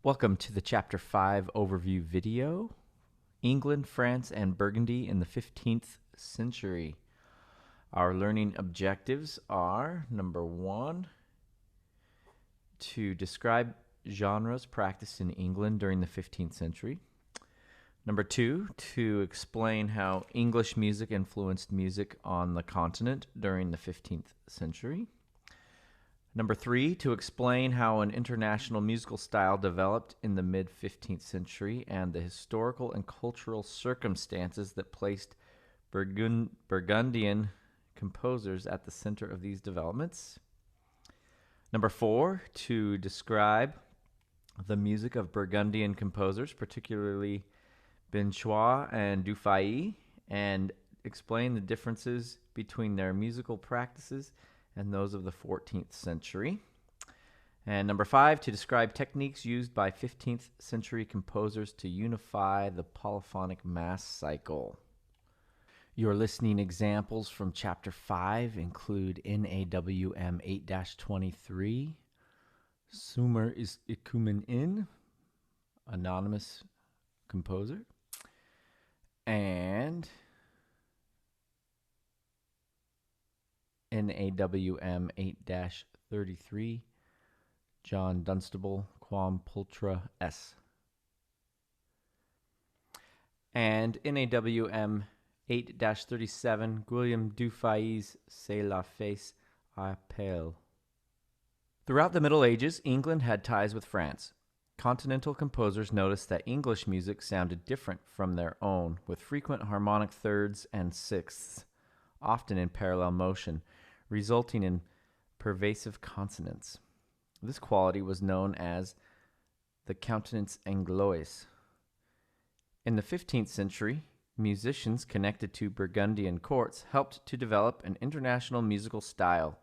Welcome to the Chapter 5 overview video, England, France, and Burgundy in the 15th century. Our learning objectives are, number 1, to describe genres practiced in England during the 15th century. Number 2, to explain how English music influenced music on the continent during the 15th century. Number 3, to explain how an international musical style developed in the mid-15th century and the historical and cultural circumstances that placed Burgundian composers at the center of these developments. Number 4, to describe the music of Burgundian composers, particularly Binchois and Dufay, and explain the differences between their musical practices and those of the 14th century. And number 5, to describe techniques used by 15th century composers to unify the polyphonic mass cycle. Your listening examples from Chapter 5 include NAWM 8-23, Sumer is Ikumen in, anonymous composer, and NAWM 8-33, John Dunstable, Quam Pultra S. And NAWM 8-37, Guillaume Dufay's C'est la face à appel. Throughout the Middle Ages, England had ties with France. Continental composers noticed that English music sounded different from their own, with frequent harmonic thirds and sixths, often in parallel motion, resulting in pervasive consonance. This quality was known as the countenance angloise. In the 15th century, musicians connected to Burgundian courts helped to develop an international musical style.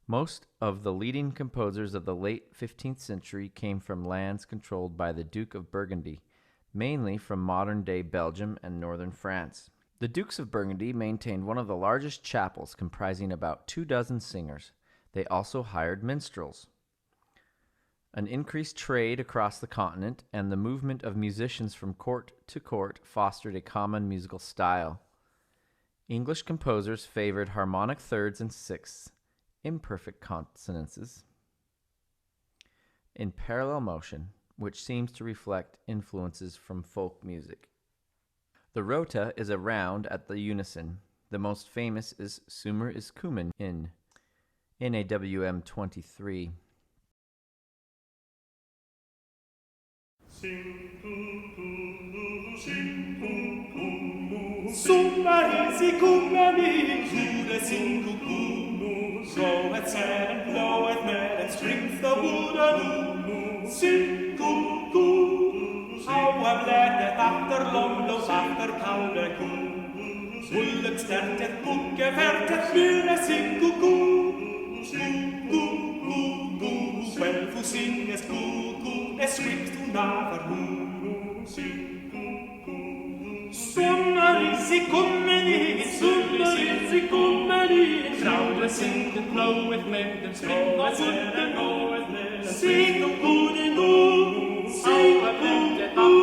Most of the leading composers of the late 15th century came from lands controlled by the Duke of Burgundy, mainly from modern-day Belgium and northern France. The Dukes of Burgundy maintained one of the largest chapels, comprising about 24 singers. They also hired minstrels. An increased trade across the continent and the movement of musicians from court to court fostered a common musical style. English composers favored harmonic thirds and sixths, imperfect consonances, in parallel motion, which seems to reflect influences from folk music. The rota is a round at the unison. The most famous is Sumer is Kumen in NAWM 23. Sumer is Kumen, Jude sing cuckoo, groweth sad and bloweth mad and springs the wood sing cuckoo, how a blädet after lomlos after kalve ko, Ullet stärtet mucke värtet myre sing cuckoo, cuckoo, well fu singes cuckoo, es swings to navar sing cuckoo. Sumer is Kumen, Sumer is Kumen, Traude sing and bloweth med and spring the wood and goeth med, sing cuckoo, sing cuckoo,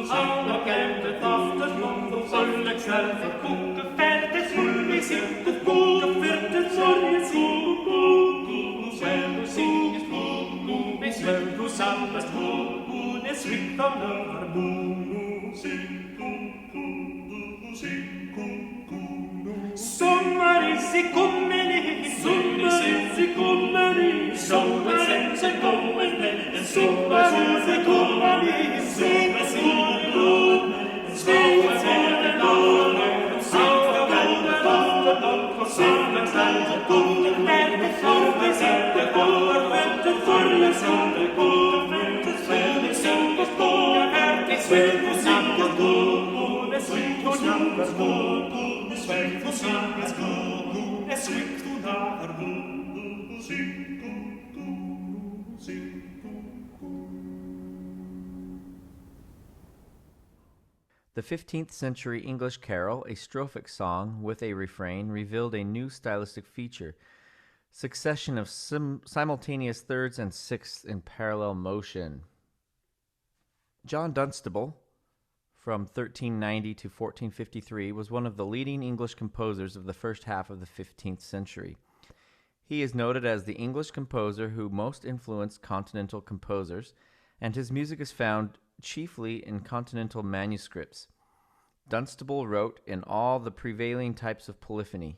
alla kältet after lomlos alla kältet kucke fältet full sing cuckoo, fältet sorgen sing cuckoo, well singes cuckoo, med svärd och sallast cuckoo, det svikt av lövar sing Sumer is Kumen, Sumer is Kumen, Sumer is Kumen, Sumer is Kumen, sing cuckoo, sing cuckoo, sing cuckoo, sing cuckoo, let the floor sing cuckoo, let the floor sing cuckoo, let the floor sing cuckoo, let the floor sing cuckoo, the sweet to numbers cuckoo, the sweet to numbers cuckoo, the sweet to numbers sing cuckoo, sing cuckoo. The 15th century English carol, a strophic song with a refrain, revealed a new stylistic feature, succession of simultaneous thirds and sixths in parallel motion. John Dunstable, from 1390 to 1453, was one of the leading English composers of the first half of the 15th century. He is noted as the English composer who most influenced continental composers, and his music is found chiefly in continental manuscripts. Dunstable wrote in all the prevailing types of polyphony.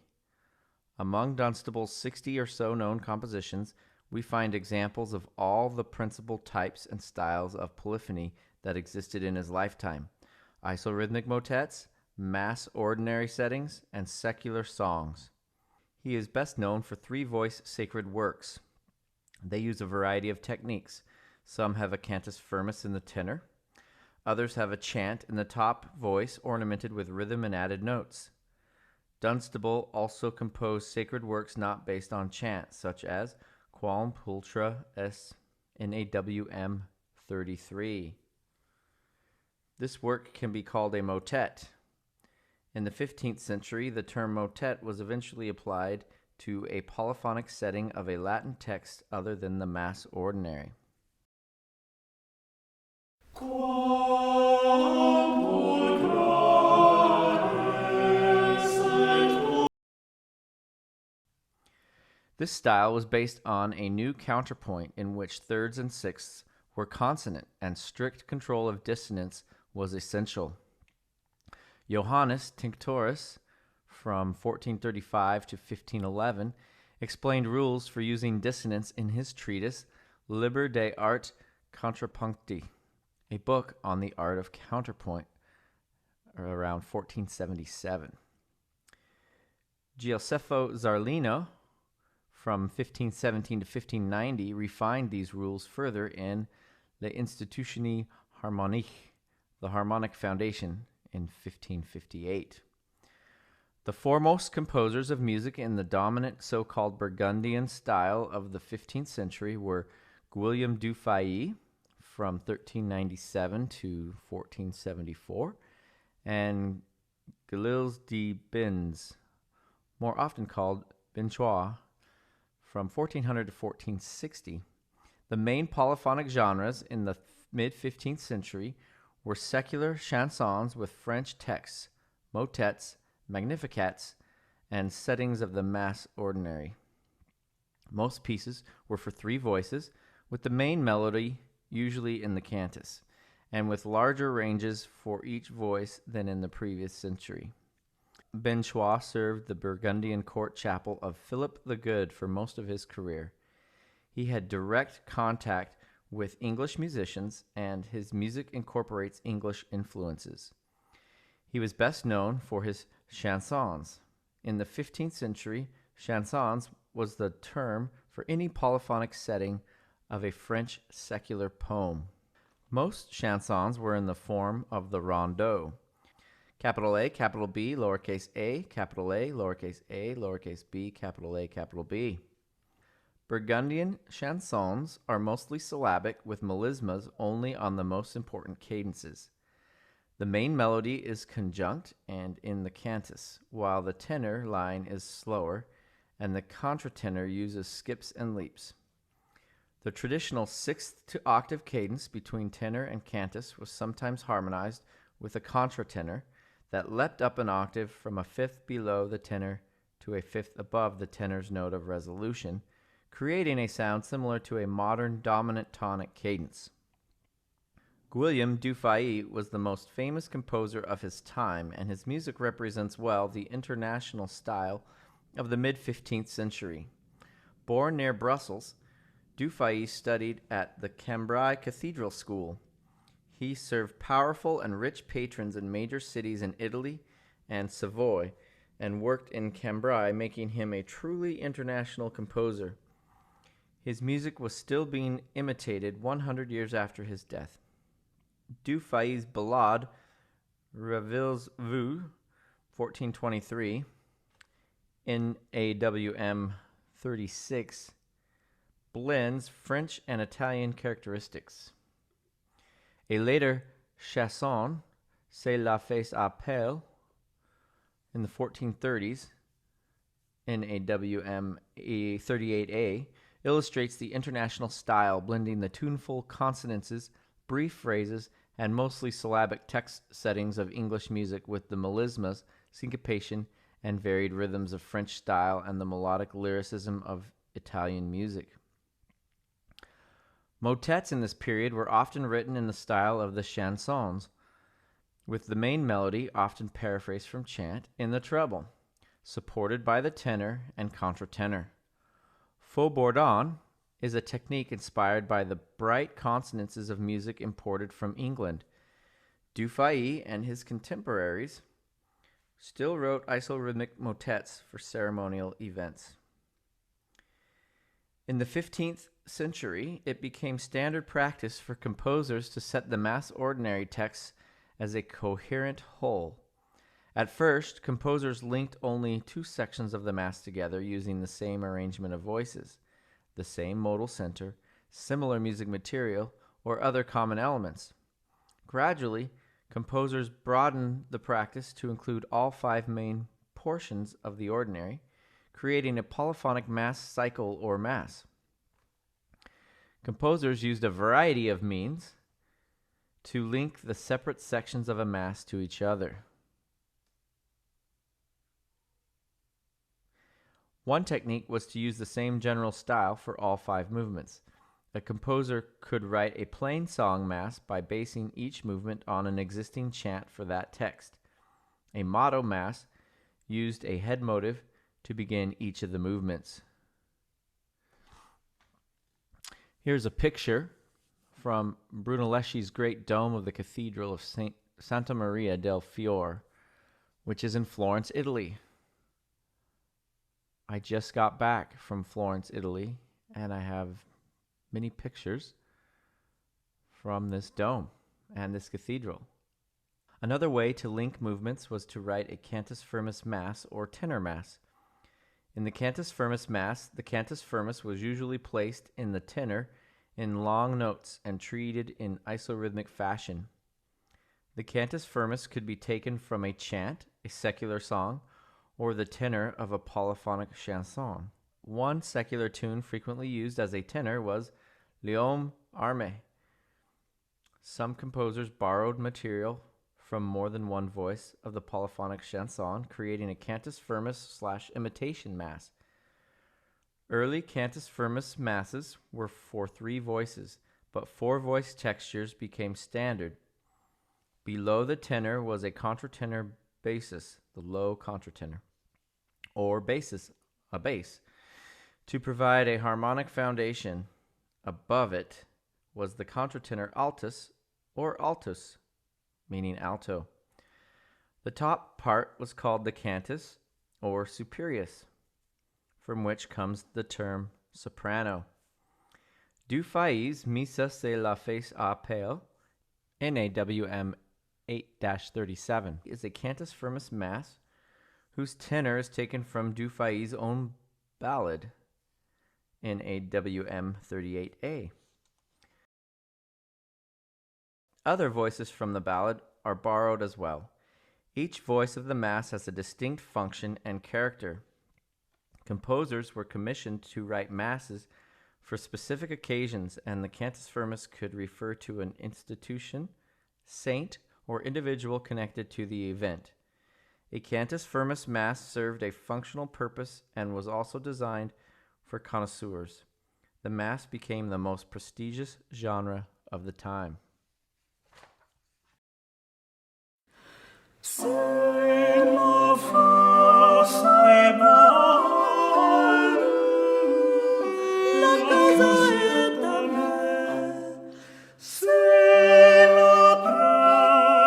Among Dunstable's 60 or so known compositions, we find examples of all the principal types and styles of polyphony that existed in his lifetime: isorhythmic motets, mass ordinary settings, and secular songs. He is best known for three-voice sacred works. They use a variety of techniques. Some have a cantus firmus in the tenor. Others have a chant in the top voice ornamented with rhythm and added notes. Dunstable also composed sacred works not based on chant, such as Quam Pulchra es NAWM 33. This work can be called a motet. In the 15th century, the term motet was eventually applied to a polyphonic setting of a Latin text other than the Mass Ordinary. This style was based on a new counterpoint in which thirds and sixths were consonant and strict control of dissonance was essential. Johannes Tinctorius, from 1435 to 1511, explained rules for using dissonance in his treatise Liber de Art Contrapuncti, a book on the art of counterpoint, around 1477. Gioseffo Zarlino, from 1517 to 1590, refined these rules further in Le Institutioni Harmonique, the Harmonic Foundation, in 1558. The foremost composers of music in the dominant so-called Burgundian style of the 15th century were Guillaume du Fay, from 1397 to 1474, and Gilles de Binz, more often called Binchois, from 1400 to 1460. The main polyphonic genres in the mid-15th century were secular chansons with French texts, motets, magnificats, and settings of the Mass Ordinary. Most pieces were for three voices, with the main melody usually in the cantus, and with larger ranges for each voice than in the previous century. Binchois served the Burgundian court chapel of Philip the Good for most of his career. He had direct contact with English musicians, and his music incorporates English influences. He was best known for his chansons. In the 15th century, chansons was the term for any polyphonic setting of a French secular poem. Most chansons were in the form of the rondeau. Capital A, capital B, lowercase a, lowercase b, capital A, capital B. Burgundian chansons are mostly syllabic with melismas only on the most important cadences. The main melody is conjunct and in the cantus, while the tenor line is slower and the contratenor uses skips and leaps. The traditional sixth to octave cadence between tenor and cantus was sometimes harmonized with a contratenor that leapt up an octave from a fifth below the tenor to a fifth above the tenor's note of resolution, creating a sound similar to a modern dominant tonic cadence. Guillaume du Fay was the most famous composer of his time, and his music represents well the international style of the mid-15th century. Born near Brussels, du Fay studied at the Cambrai Cathedral School. He served powerful and rich patrons in major cities in Italy and Savoy, and worked in Cambrai, making him a truly international composer. His music was still being imitated 100 years after his death. Du Fay's ballade, Revilles Vous, 1423, NAWM 36, blends French and Italian characteristics. A later chanson, C'est la fête à Pelle, in the 1430s, NAWM 38A, illustrates the international style, blending the tuneful consonances, brief phrases, and mostly syllabic text settings of English music with the melismas, syncopation, and varied rhythms of French style and the melodic lyricism of Italian music. Motets in this period were often written in the style of the chansons, with the main melody, often paraphrased from chant, in the treble, supported by the tenor and contratenor. Faux bourdon is a technique inspired by the bright consonances of music imported from England. Dufay and his contemporaries still wrote isorhythmic motets for ceremonial events. In the 15th century, it became standard practice for composers to set the Mass ordinary texts as a coherent whole. At first, composers linked only two sections of the Mass together using the same arrangement of voices, the same modal center, similar music material, or other common elements. Gradually, composers broadened the practice to include all five main portions of the ordinary, creating a polyphonic Mass cycle or Mass. Composers used a variety of means to link the separate sections of a Mass to each other. One technique was to use the same general style for all five movements. A composer could write a plain song Mass by basing each movement on an existing chant for that text. A motto Mass used a head motive to begin each of the movements. Here's a picture from Brunelleschi's Great Dome of the Cathedral of Santa Maria del Fiore, which is in Florence, Italy. I just got back from Florence, Italy, and I have many pictures from this dome and this cathedral. Another way to link movements was to write a cantus firmus Mass or tenor Mass. In the cantus firmus Mass, the cantus firmus was usually placed in the tenor in long notes and treated in isorhythmic fashion. The cantus firmus could be taken from a chant, a secular song, or the tenor of a polyphonic chanson. One secular tune frequently used as a tenor was L'Homme Armé. Some composers borrowed material from more than one voice of the polyphonic chanson, creating a cantus firmus / imitation Mass. Early cantus firmus Masses were for 3 voices, but 4 voice textures became standard. Below the tenor was a contratenor bassus, the low contratenor, or bassus, a bass, to provide a harmonic foundation. Above it was the contratenor altus, or altus, meaning alto. The top part was called the cantus, or superius, from which comes the term soprano. Dufay's Missa c'est la face à appel, NAWM 8-37, is a cantus firmus Mass whose tenor is taken from Dufay's own ballad, NAWM 38A. Other voices from the ballad are borrowed as well. Each voice of the Mass has a distinct function and character. Composers were commissioned to write Masses for specific occasions, and the cantus firmus could refer to an institution, saint, or individual connected to the event. A cantus firmus Mass served a functional purpose and was also designed for connoisseurs. The Mass became the most prestigious genre of the time. C'est la face la casa est amère, c'est la prossima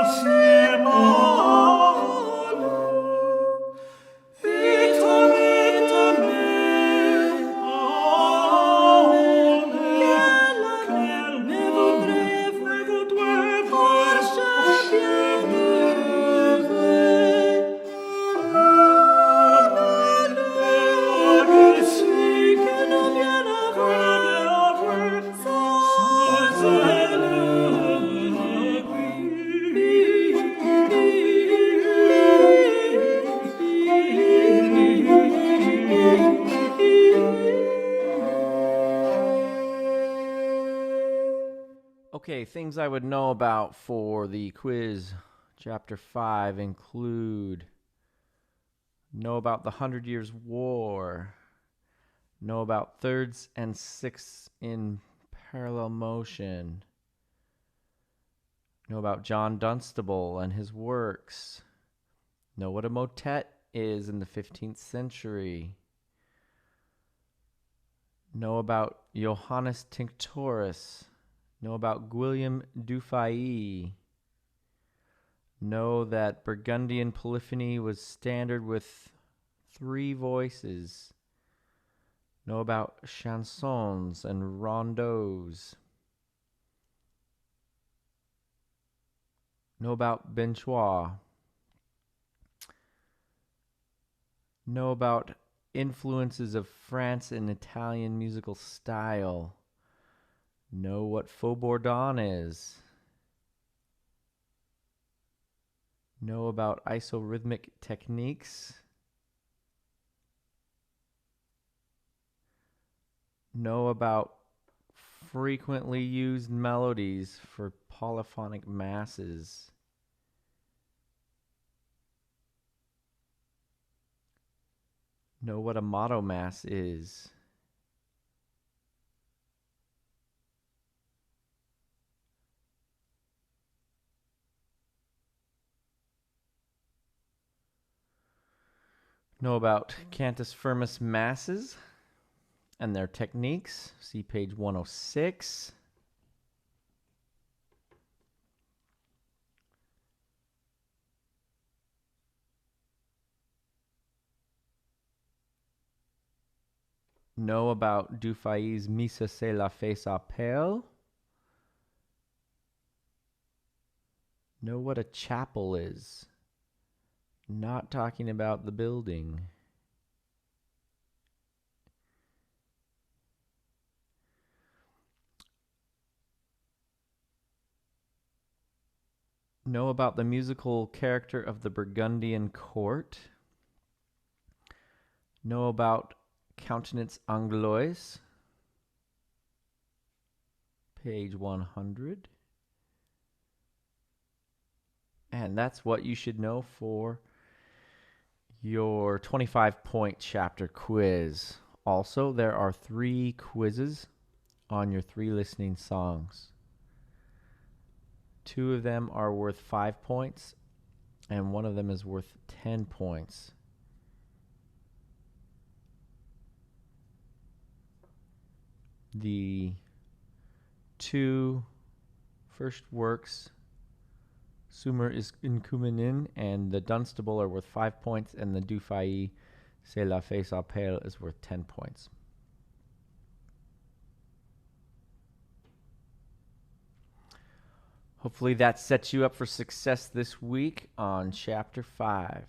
Okay, things I would know about for the quiz. Chapter 5 include know about the 100 Years' War, know about thirds and sixths in parallel motion, know about John Dunstable and his works, know what a motet is in the 15th century, know about Johannes Tinctorius, know about Guillaume Dufay, know that Burgundian polyphony was standard with 3 voices, know about chansons and rondeaux, know about benchois, know about influences of France and Italian musical style, know what faux bourdon is, know about isorhythmic techniques, know about frequently used melodies for polyphonic masses, know what a motto mass is, know about cantus firmus masses and their techniques. See page 106. Know about Dufay's Missa c'est la fête appel. Know what a chapel is. Not talking about the building. Know about the musical character of the Burgundian court. Know about countenance angloise. Page 100. And that's what you should know for your 25-point chapter quiz. Also, there are 3 quizzes on your 3 listening songs. 2 of them are worth 5 points, and 1 of them is worth 10 points. The 2 first works, Sumer is Incumenin and the Dunstable, are worth 5 points, and the Dufay C'est la Fête Appel is worth 10 points. Hopefully that sets you up for success this week on Chapter 5.